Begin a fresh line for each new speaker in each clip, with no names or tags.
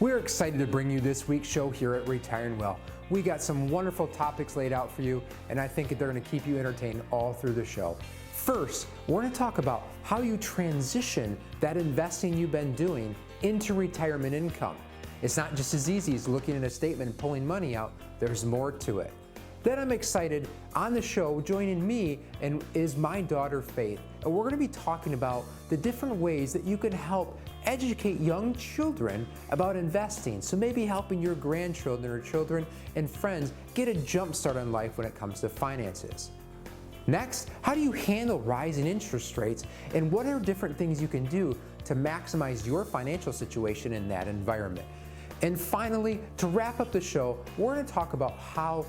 We're excited to bring you this week's show here at Retiring Well. We got some wonderful topics laid out for you, and I think they're going to keep you entertained all through the show. First, we're going to talk about how you transition that investing you've been doing into retirement income. It's not just as easy as looking at a statement and pulling money out. There's more to it. Then I'm excited, on the show, joining me and is my daughter Faith. And we're going to be talking about the different ways that you can help educate young children about investing. So maybe helping your grandchildren or children and friends get a jump start on life when it comes to finances. Next, how do you handle rising interest rates, and what are different things you can do to maximize your financial situation in that environment? And finally, to wrap up the show, we're going to talk about how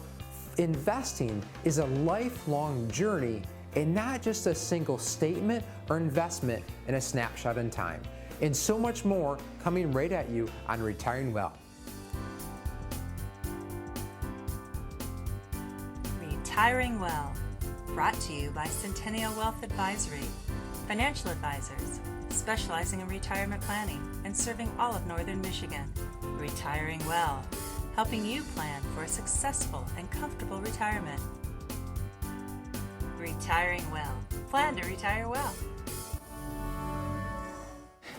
investing is a lifelong journey and not just a single statement or investment in a snapshot in time. And so much more coming right at you on Retiring Well.
Retiring Well, brought to you by Centennial Wealth Advisory, financial advisors specializing in retirement planning and serving all of Northern Michigan. Retiring Well, helping you plan for a successful and comfortable retirement. Retiring Well. Plan to retire well.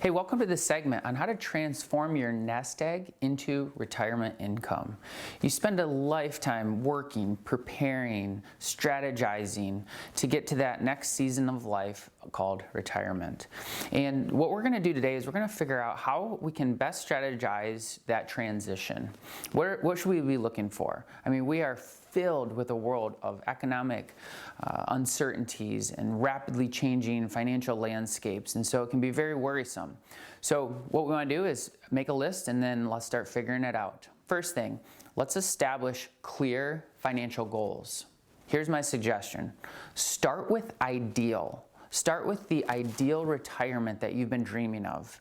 Hey, welcome to this segment on how to transform your nest egg into retirement income. You spend a lifetime working, preparing, strategizing to get to that next season of life called retirement. And what we're going to do today is we're going to figure out how we can best strategize that transition. What should we be looking for? I mean, we are filled with a world of economic uncertainties and rapidly changing financial landscapes, and so it can be very worrisome. So what we want to do is make a list, and then let's start figuring it out. First thing, let's establish clear financial goals. Here's my suggestion. Start with ideal. Start with the ideal retirement that you've been dreaming of,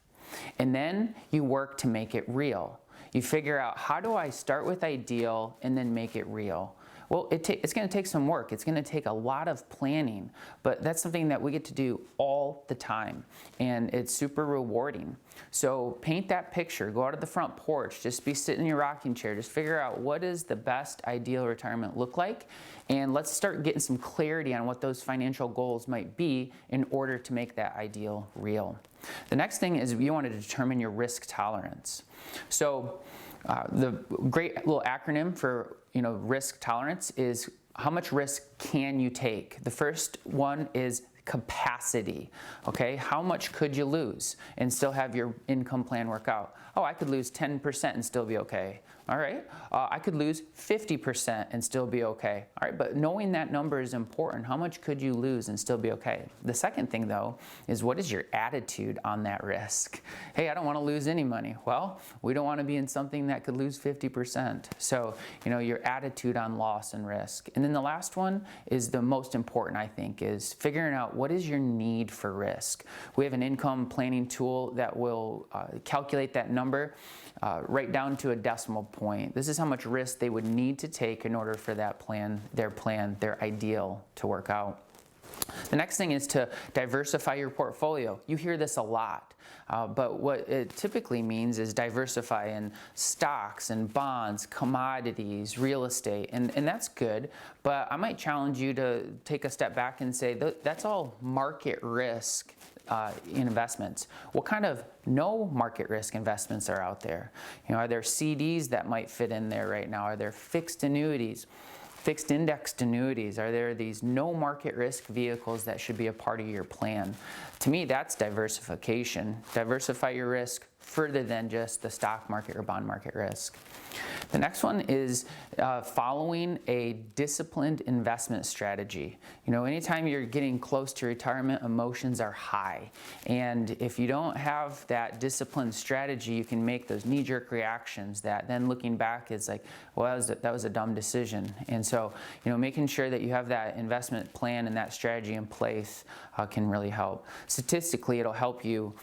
and then you work to make it real. You figure out, how do I start with ideal and then make it real? Well, it's going to take some work. It's going to take a lot of planning, but that's something that we get to do all the time, and it's super rewarding. So paint that picture. Go out to the front porch. Just be sitting in your rocking chair. Just figure out, what does the best ideal retirement look like, and let's start getting some clarity on what those financial goals might be in order to make that ideal real. The next thing is you want to determine your risk tolerance. So the great little acronym for risk tolerance is, how much risk can you take? The first one is capacity. Okay, how much could you lose and still have your income plan work out? Oh, I could lose 10% and still be okay. All right, I could lose 50% and still be okay. All right, but knowing that number is important. How much could you lose and still be okay? The second thing, though, is, what is your attitude on that risk? Hey, I don't want to lose any money. Well, we don't want to be in something that could lose 50%. So, your attitude on loss and risk. And then the last one is the most important, I think, is figuring out, what is your need for risk? We have an income planning tool that will calculate that number right down to a decimal point. This is how much risk they would need to take in order for that their ideal to work out. The next thing is to diversify your portfolio. You hear this a lot, but what it typically means is diversify in stocks and bonds, commodities, real estate, and that's good, but I might challenge you to take a step back and say that's all market risk investments. What kind of no market risk investments are out there? Are there CDs that might fit in there right now? Are there fixed annuities? Fixed indexed annuities? Are there these no market risk vehicles that should be a part of your plan? To me, that's diversification. Diversify your risk further than just the stock market or bond market risk. The next one is following a disciplined investment strategy. Anytime you're getting close to retirement, emotions are high. And if you don't have that disciplined strategy, you can make those knee-jerk reactions that then looking back is like, well, that was a dumb decision. And so, making sure that you have that investment plan and that strategy in place can really help. Statistically, it'll help you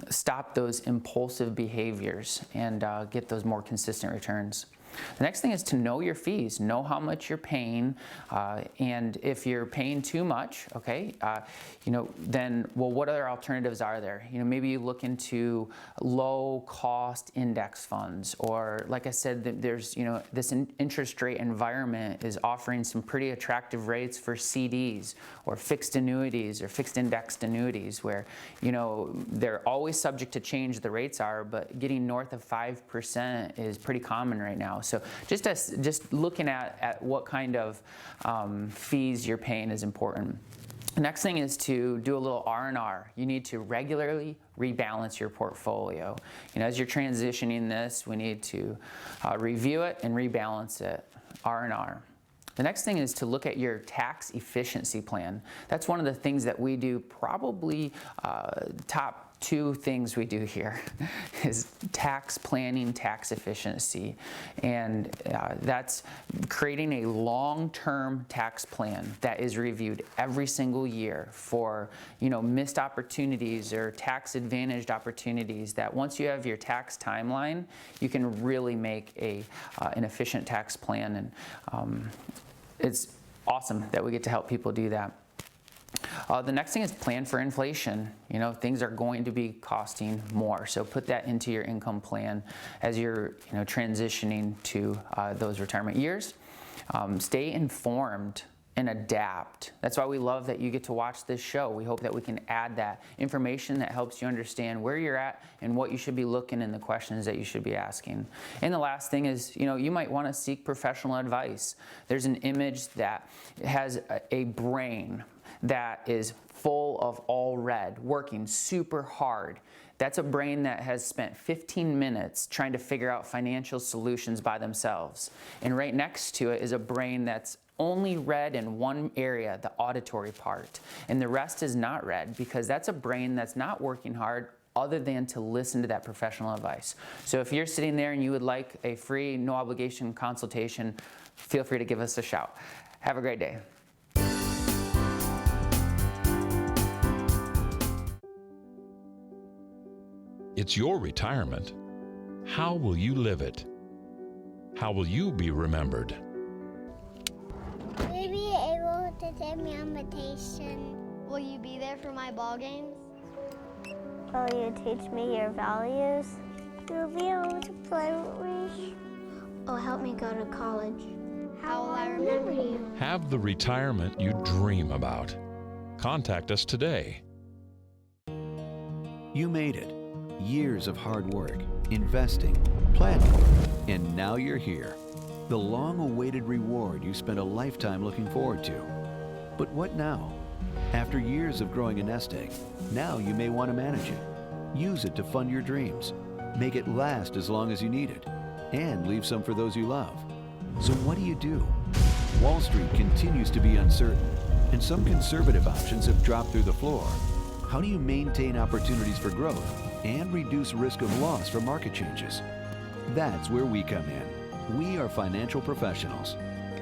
stop those impulsive behaviors and get those more consistent returns. The next thing is to know your fees, know how much you're paying, and if you're paying too much, okay, then, well, what other alternatives are there? Maybe you look into low-cost index funds, or like I said, there's, this interest rate environment is offering some pretty attractive rates for CDs or fixed annuities or fixed indexed annuities, where, they're always subject to change, the rates are, but getting north of 5% is pretty common right now. So just looking at what kind of fees you're paying is important. The next thing is to do a little R&R. You need to regularly rebalance your portfolio. As you're transitioning this, we need to review it and rebalance it, R&R. The next thing is to look at your tax efficiency plan. That's one of the things that we do, probably top 2 things we do here is tax planning, tax efficiency. And that's creating a long-term tax plan that is reviewed every single year for, missed opportunities or tax advantaged opportunities, that once you have your tax timeline, you can really make an efficient tax plan. And it's awesome that we get to help people do that. The next thing is plan for inflation. Things are going to be costing more, so put that into your income plan as you're transitioning to those retirement years. Stay informed and adapt. That's why we love that you get to watch this show. We hope that we can add that information that helps you understand where you're at and what you should be looking and the questions that you should be asking. And the last thing is, you might want to seek professional advice. There's an image that has a brain that is full of all red, working super hard. That's a brain that has spent 15 minutes trying to figure out financial solutions by themselves. And right next to it is a brain that's only red in one area, the auditory part. And the rest is not red, because that's a brain that's not working hard other than to listen to that professional advice. So if you're sitting there and you would like a free, no obligation consultation, feel free to give us a shout. Have a great day.
It's your retirement. How will you live it? How will you be remembered?
Will you be able to take me on vacation?
Will you be there for my ball games?
Will you teach me your values? Will you be able to play with me?
Oh, help me go to college. How will I remember you?
Have the retirement you dream about. Contact us today.
You made it. Years of hard work, investing, planning, and now you're here. The long-awaited reward you spent a lifetime looking forward to. But what now? After years of growing a nest egg, now you may want to manage it. Use it to fund your dreams. Make it last as long as you need it. And leave some for those you love. So what do? Wall Street continues to be uncertain, and some conservative options have dropped through the floor. How do you maintain opportunities for growth and reduce risk of loss from market changes? That's where we come in. We are financial professionals.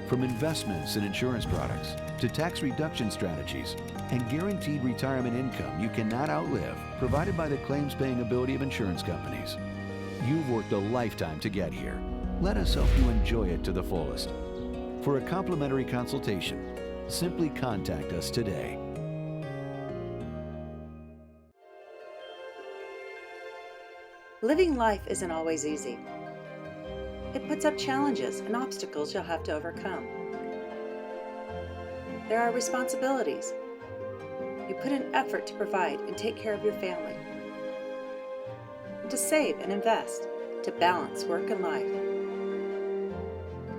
From investments and insurance products to tax reduction strategies and guaranteed retirement income you cannot outlive, provided by the claims-paying ability of insurance companies. You've worked a lifetime to get here. Let us help you enjoy it to the fullest. For a complimentary consultation, simply contact us today.
Living life isn't always easy. It puts up challenges and obstacles you'll have to overcome. There are responsibilities. You put in effort to provide and take care of your family, and to save and invest, to balance work and life.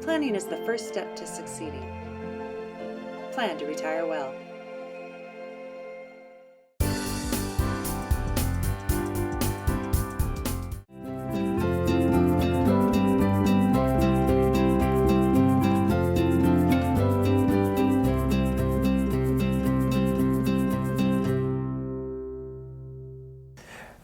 Planning is the first step to succeeding. Plan to retire well.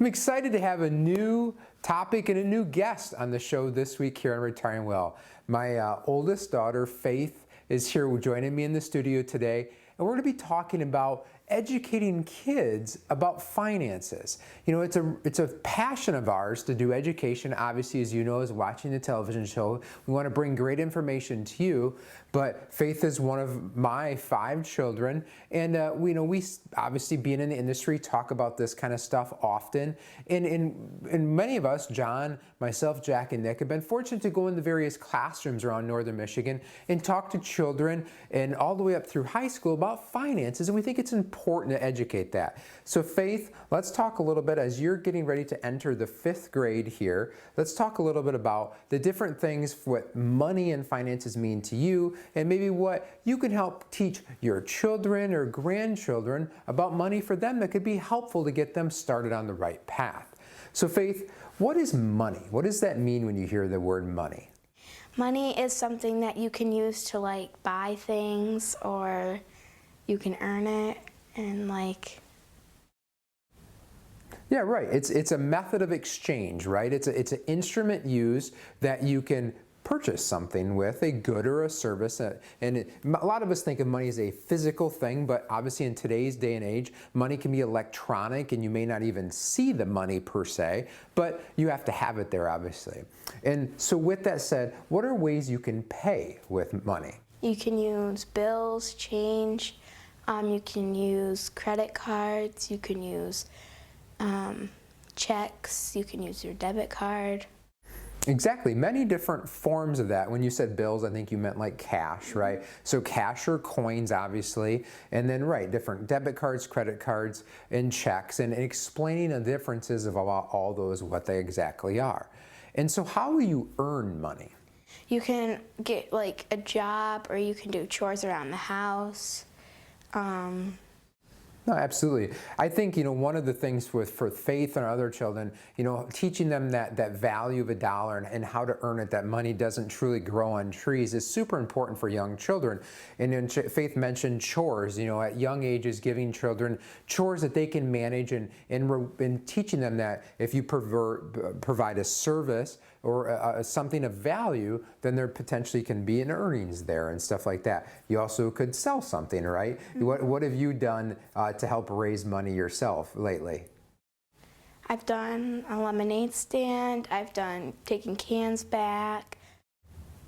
I'm excited to have a new topic and a new guest on the show this week here on Retiring Well. My oldest daughter, Faith, is here joining me in the studio today, and we're going to be talking about educating kids about finances. You know, it's a passion of ours to do education. Obviously, as you know, as watching the television show, we want to bring great information to you. But Faith is one of my 5 children, and we obviously, being in the industry, talk about this kind of stuff often. And many of us, John, myself, Jack, and Nick, have been fortunate to go into various classrooms around northern Michigan and talk to children and all the way up through high school about finances, and we think it's important to educate that. So Faith, let's talk a little bit, as you're getting ready to enter the 5th grade here, let's talk a little bit about the different things, what money and finances mean to you, and maybe what you can help teach your children or grandchildren about money for them that could be helpful to get them started on the right path. So Faith, what is money? What does that mean when you hear the word money?
Money is something that you can use to like buy things, or you can earn it, and like.
Yeah, right. It's a method of exchange, right? It's an instrument used that you can purchase something with, a good or a service. A lot of us think of money as a physical thing, but obviously in today's day and age, money can be electronic, and you may not even see the money per se, but you have to have it there, obviously. And so with that said, what are ways you can pay with money?
You can use bills, change, you can use credit cards, you can use checks, you can use your debit card.
Exactly, many different forms of that. When you said bills, I think you meant like cash, right? So cash or coins, obviously, and then, right, different debit cards, credit cards, and checks, and explaining the differences of all those, what they exactly are. And so how will you earn money?
You can get like a job, or you can do chores around the house.
No, absolutely. I think, one of the things for Faith and our other children, teaching them that value of $1 and how to earn it, that money doesn't truly grow on trees, is super important for young children. And then Faith mentioned chores, at young ages, giving children chores that they can manage, and teaching them that if you provide a service or something of value, then there potentially can be an earnings there and stuff like that. You also could sell something, right? Mm-hmm. What have you done to help raise money yourself lately?
I've done a lemonade stand. I've done taking cans back.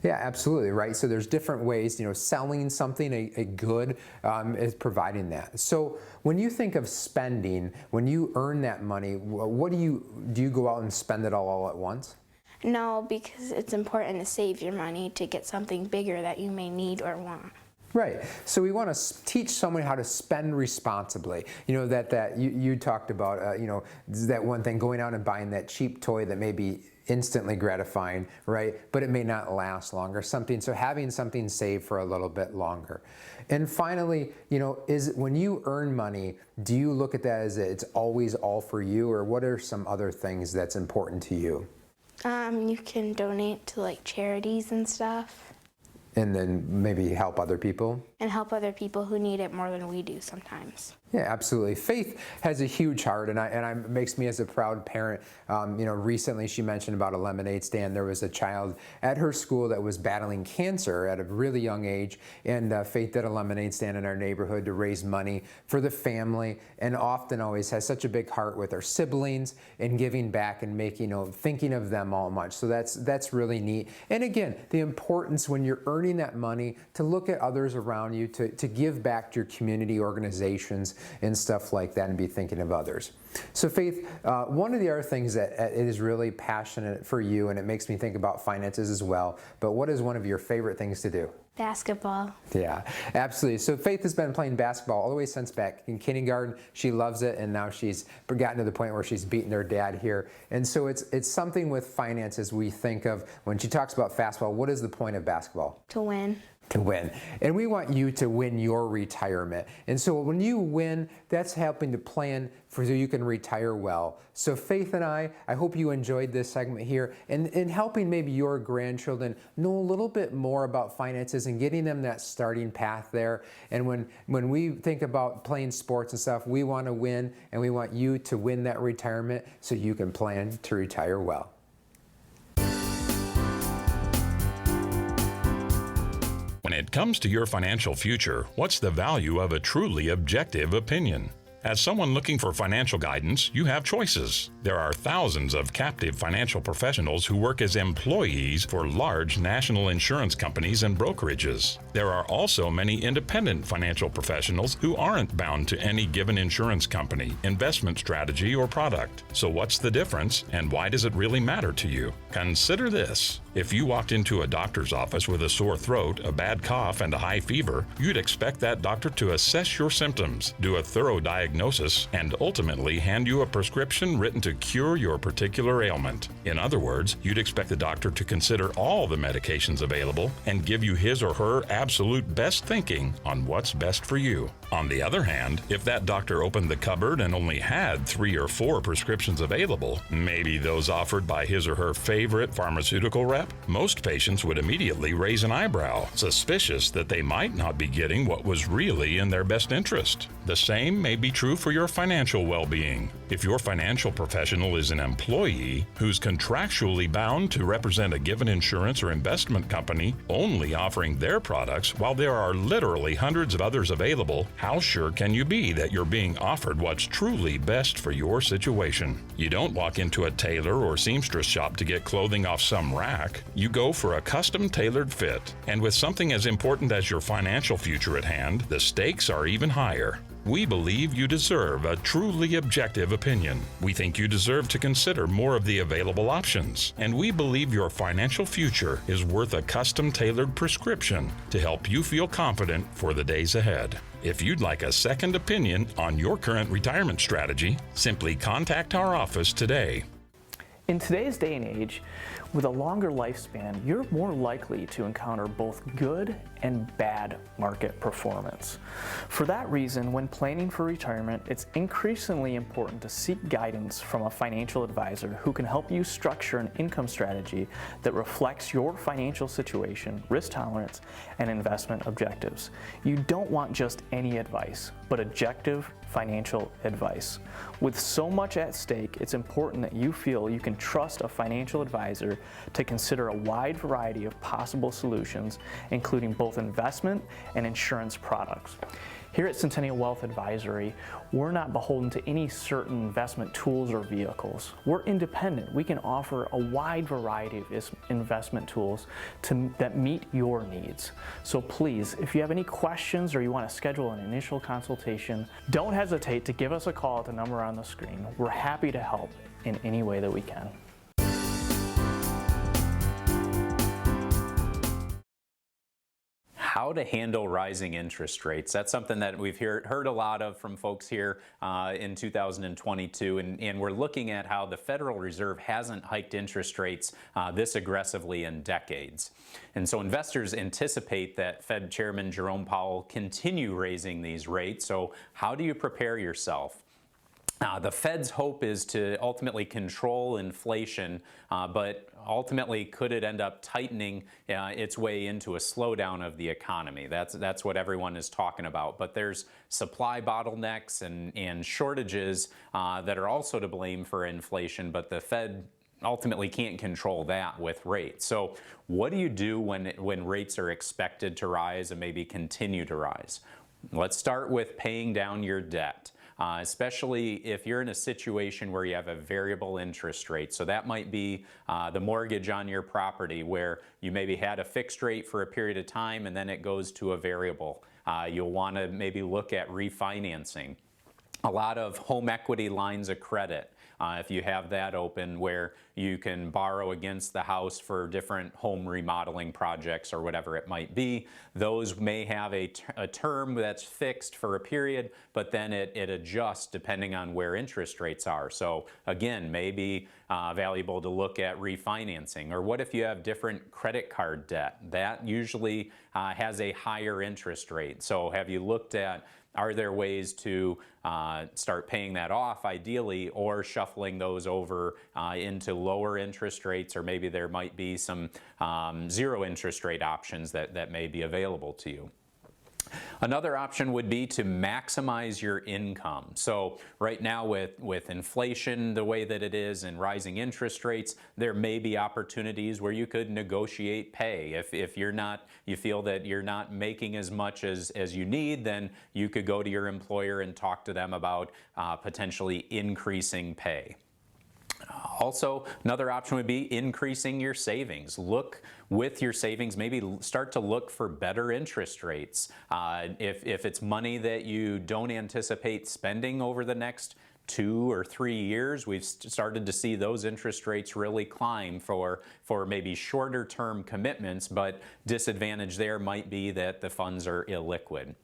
Yeah, absolutely, right? So there's different ways, selling something, a good, is providing that. So when you think of spending, when you earn that money, what do you go out and spend it all at once?
No, because it's important to save your money to get something bigger that you may need or want.
Right. So we want to teach someone how to spend responsibly. That you talked about, that one thing, going out and buying that cheap toy that may be instantly gratifying, right? But it may not last longer. So having something saved for a little bit longer. And finally, is when you earn money, do you look at that as it's always all for you, or what are some other things that's important to you?
You can donate to like charities and stuff.
And then maybe help other people?
And help other people who need it more than we do sometimes.
Yeah, absolutely. Faith has a huge heart, and it makes me as a proud parent. Recently she mentioned about a lemonade stand. There was a child at her school that was battling cancer at a really young age, and Faith did a lemonade stand in our neighborhood to raise money for the family, and often always has such a big heart with her siblings and giving back and making, thinking of them all much. So that's really neat. And again, the importance when you're earning that money to look at others around you, to give back to your community organizations and stuff like that, and be thinking of others. So Faith, one of the other things that is really passionate for you, and it makes me think about finances as well, but what is one of your favorite things to do?
Basketball.
Yeah, absolutely. So Faith has been playing basketball all the way since back in kindergarten. She loves it, and now she's gotten to the point where she's beating her dad here. And so it's something with finances we think of when she talks about fastball. What is the point of basketball?
To win.
To win. And we want you to win your retirement. And so when you win, that's helping to plan so you can retire well. So Faith and I hope you enjoyed this segment here, and in helping maybe your grandchildren know a little bit more about finances and getting them that starting path there. And when we think about playing sports and stuff, we want to win, and we want you to win that retirement so you can plan to retire well.
When it comes to your financial future, what's the value of a truly objective opinion? As someone looking for financial guidance, you have choices. There are thousands of captive financial professionals who work as employees for large national insurance companies and brokerages. There are also many independent financial professionals who aren't bound to any given insurance company, investment strategy, or product. So what's the difference, and why does it really matter to you? Consider this. If you walked into a doctor's office with a sore throat, a bad cough, and a high fever, you'd expect that doctor to assess your symptoms, do a thorough diagnosis, and ultimately hand you a prescription written to cure your particular ailment. In other words, you'd expect the doctor to consider all the medications available and give you his or her absolute best thinking on what's best for you. On the other hand, if that doctor opened the cupboard and only had 3 or 4 prescriptions available, maybe those offered by his or her favorite pharmaceutical rep, most patients would immediately raise an eyebrow, suspicious that they might not be getting what was really in their best interest. The same may be true for your financial well-being. If your financial professional is an employee who's contractually bound to represent a given insurance or investment company, only offering their products while there are literally hundreds of others available, how sure can you be that you're being offered what's truly best for your situation? You don't walk into a tailor or seamstress shop to get clothing off some rack. You go for a custom-tailored fit. And with something as important as your financial future at hand, the stakes are even higher. We believe you deserve a truly objective opinion. We think you deserve to consider more of the available options. And we believe your financial future is worth a custom-tailored prescription to help you feel confident for the days ahead. If you'd like a second opinion on your current retirement strategy, simply contact our office today.
In today's day and age, with a longer lifespan, you're more likely to encounter both good and bad market performance. For that reason, when planning for retirement, it's increasingly important to seek guidance from a financial advisor who can help you structure an income strategy that reflects your financial situation, risk tolerance, and investment objectives. You don't want just any advice, but objective financial advice. With so much at stake, it's important that you feel you can trust a financial advisor to consider a wide variety of possible solutions, including both investment and insurance products. Here at Centennial Wealth Advisory, we're not beholden to any certain investment tools or vehicles. We're independent. We can offer a wide variety of investment tools that meet your needs. So please, if you have any questions or you want to schedule an initial consultation, don't hesitate to give us a call at the number on the screen. We're happy to help in any way that we can.
How to handle rising interest rates. That's something that we've heard a lot of from folks here in 2022, and we're looking at how the Federal Reserve hasn't hiked interest rates this aggressively in decades. And so investors anticipate that Fed Chairman Jerome Powell continue raising these rates. So how do you prepare yourself? The Fed's hope is to ultimately control inflation, but ultimately could it end up tightening its way into a slowdown of the economy? That's what everyone is talking about. But there's supply bottlenecks and shortages that are also to blame for inflation, but the Fed ultimately can't control that with rates. So what do you do when rates are expected to rise and maybe continue to rise? Let's start with paying down your debt. Especially if you're in a situation where you have a variable interest rate. So that might be the mortgage on your property where you maybe had a fixed rate for a period of time and then it goes to a variable. You'll want to maybe look at refinancing. A lot of home equity lines of credit. If you have that open where you can borrow against the house for different home remodeling projects or whatever it might be, those may have a term that's fixed for a period, but then it adjusts depending on where interest rates are. So again, maybe valuable to look at refinancing. Or what if you have different credit card debt? That usually has a higher interest rate. So have you looked at, are there ways to start paying that off ideally, or shuffling those over into lower interest rates, or maybe there might be some zero interest rate options that may be available to you. Another option would be to maximize your income. So right now with inflation the way that it is and rising interest rates, there may be opportunities where you could negotiate pay. If you feel that you're not making as much as you need, then you could go to your employer and talk to them about potentially increasing pay. Also, another option would be increasing your savings. Look with your savings, maybe start to look for better interest rates. If it's money that you don't anticipate spending over the next 2 or 3 years, we've started to see those interest rates really climb for maybe shorter term commitments, but disadvantage there might be that the funds are illiquid.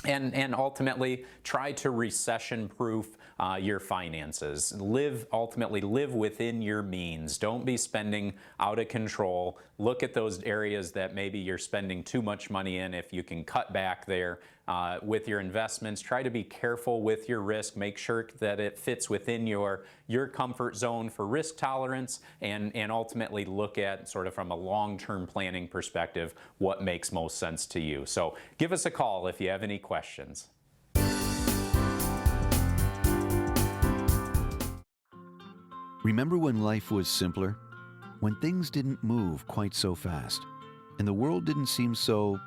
And ultimately, try to recession-proof your finances. Ultimately live within your means. Don't be spending out of control. Look at those areas that maybe you're spending too much money in. If you can cut back there with your investments, try to be careful with your risk. Make sure that it fits within your comfort zone for risk tolerance, and ultimately look at, sort of from a long-term planning perspective, what makes most sense to you. So give us a call if you have any questions.
Remember when life was simpler? When things didn't move quite so fast, and the world didn't seem so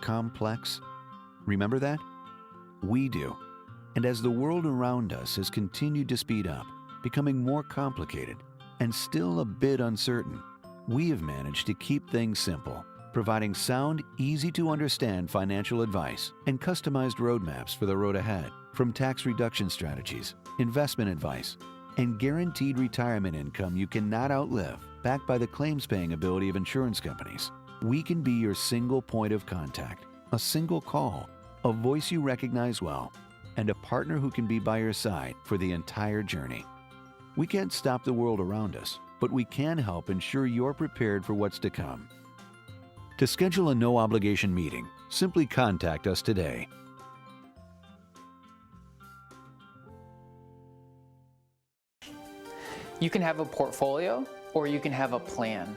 complex? Remember that? We do. And as the world around us has continued to speed up, becoming more complicated, and still a bit uncertain, we have managed to keep things simple, providing sound, easy-to-understand financial advice and customized roadmaps for the road ahead, from tax reduction strategies, investment advice, and guaranteed retirement income you cannot outlive, backed by the claims-paying ability of insurance companies. We can be your single point of contact, a single call, a voice you recognize well, and a partner who can be by your side for the entire journey. We can't stop the world around us, but we can help ensure you're prepared for what's to come. To schedule a no-obligation meeting, simply contact us today.
You can have a portfolio, or you can have a plan.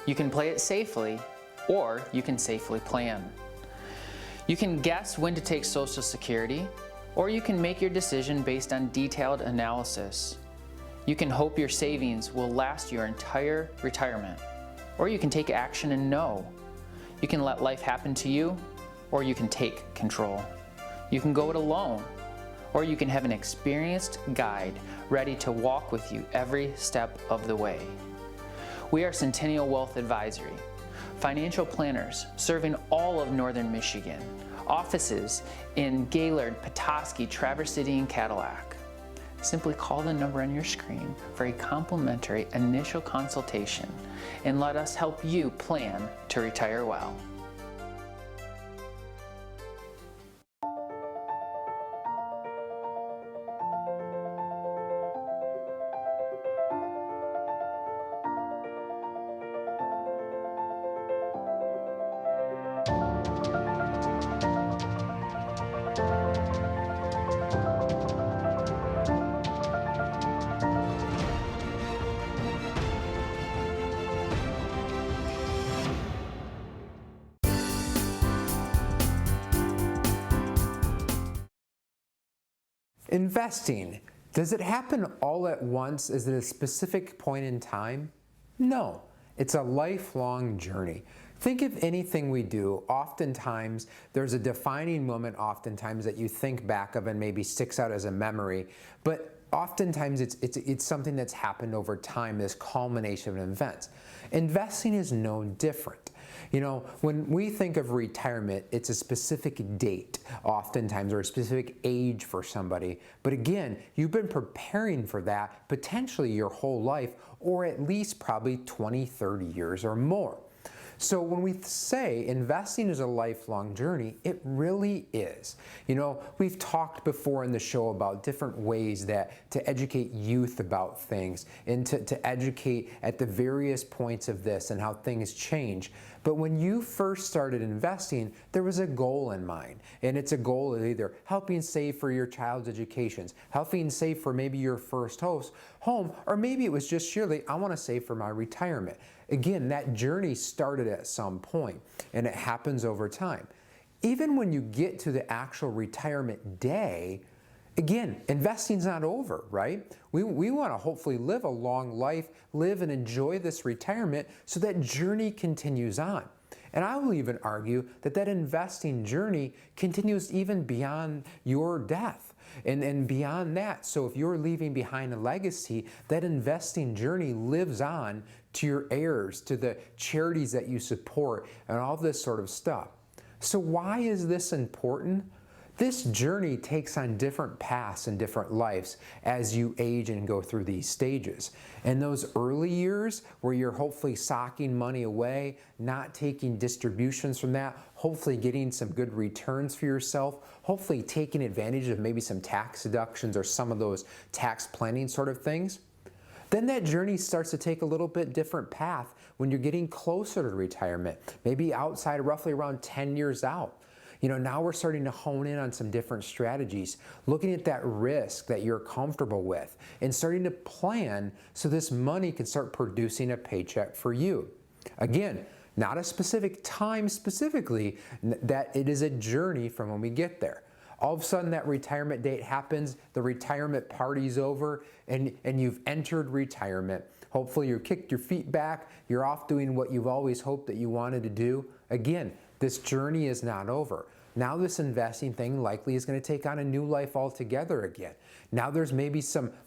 You can play it safely, or you can safely plan. You can guess when to take Social Security, or you can make your decision based on detailed analysis. You can hope your savings will last your entire retirement, or you can take action and know. You can let life happen to you, or you can take control. You can go it alone, or you can have an experienced guide ready to walk with you every step of the way. We are Centennial Wealth Advisory, financial planners serving all of northern Michigan, offices in Gaylord, Petoskey, Traverse City, and Cadillac. Simply call the number on your screen for a complimentary initial consultation and let us help you plan to retire well.
Investing, does it happen all at once? Is it a specific point in time? No, it's a lifelong journey. Think of anything we do, oftentimes there's a defining moment oftentimes that you think back of and maybe sticks out as a memory, but oftentimes it's something that's happened over time, this culmination of events. Investing is no different. You know, when we think of retirement, it's a specific date oftentimes, or a specific age for somebody. But again, you've been preparing for that potentially your whole life, or at least probably 20, 30 years or more. So when we say investing is a lifelong journey, it really is. You know, we've talked before in the show about different ways that to educate youth about things and to educate at the various points of this and how things change. But when you first started investing, there was a goal in mind. And it's a goal of either helping save for your child's education, helping save for maybe your first home, or maybe it was just surely, I want to save for my retirement. Again, that journey started at some point, and it happens over time. even when you get to the actual retirement day, again, investing's not over, right? We want to hopefully live a long life, live and enjoy this retirement so that journey continues on. And I will even argue that that investing journey continues even beyond your death and beyond that. So if you're leaving behind a legacy, that investing journey lives on to your heirs, to the charities that you support, and all this sort of stuff. So why is this important? This journey takes on different paths and different lives as you age and go through these stages. In those early years where you're hopefully socking money away, not taking distributions from that, hopefully getting some good returns for yourself, hopefully taking advantage of maybe some tax deductions or some of those tax planning sort of things, then that journey starts to take a little bit different path when you're getting closer to retirement, maybe outside roughly around 10 years out. You know, now we're starting to hone in on some different strategies, looking at that risk that you're comfortable with and starting to plan so this money can start producing a paycheck for you. Again, not a specific time specifically, that it is a journey from when we get there. All of a sudden that retirement date happens, the retirement party's over, and you've entered retirement. Hopefully you kicked your feet back, you're off doing what you've always hoped that you wanted to do. Again, this journey is not over. Now this investing thing likely is going to take on a new life altogether again. Now there's maybe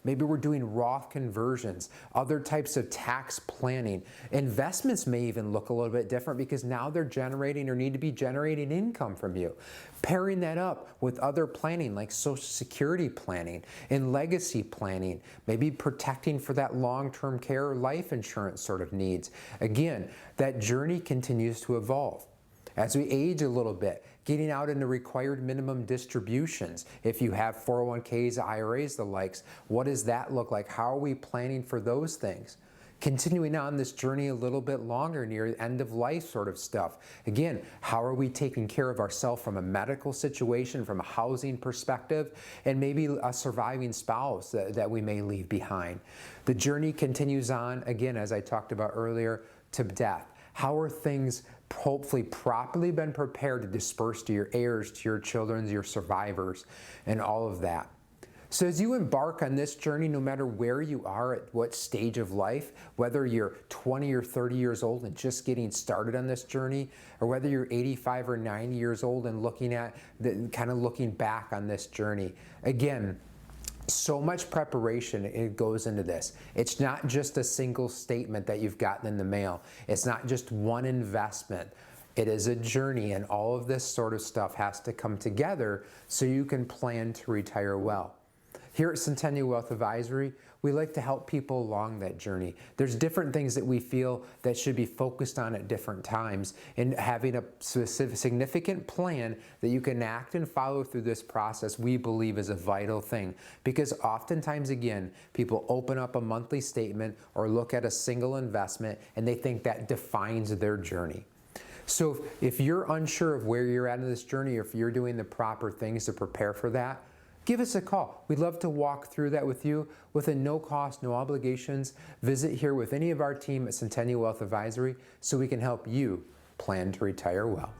we're doing Roth conversions, other types of tax planning. Investments may even look a little bit different because now they're generating or need to be generating income from you. Pairing that up with other planning like Social Security planning and legacy planning, maybe protecting for that long-term care or life insurance sort of needs. Again, that journey continues to evolve. As we age a little bit, getting out into required minimum distributions. If you have 401ks, IRAs, the likes, what does that look like? How are we planning for those things? Continuing on this journey a little bit longer near the end of life sort of stuff. Again, how are we taking care of ourselves from a medical situation, from a housing perspective, and maybe a surviving spouse that we may leave behind. The journey continues on, again, as I talked about earlier, to death. How are things hopefully properly been prepared to disperse to your heirs, to your children, your survivors, and all of that. So as you embark on this journey, no matter where you are at what stage of life, whether you're 20 or 30 years old and just getting started on this journey, or whether you're 85 or 90 years old and looking back on this journey, again, so much preparation it goes into this. It's not just a single statement that you've gotten in the mail. It's not just one investment. It is a journey, and all of this sort of stuff has to come together so you can plan to retire well. Here at Centennial Wealth Advisory, we like to help people along that journey. There's different things that we feel that should be focused on at different times, and having a specific, significant plan that you can act and follow through this process, we believe is a vital thing. Because oftentimes, again, people open up a monthly statement or look at a single investment and they think that defines their journey. So if you're unsure of where you're at in this journey, or if you're doing the proper things to prepare for that, give us a call. We'd love to walk through that with you with a no cost, no obligations. Visit here with any of our team at Centennial Wealth Advisory so we can help you plan to retire well.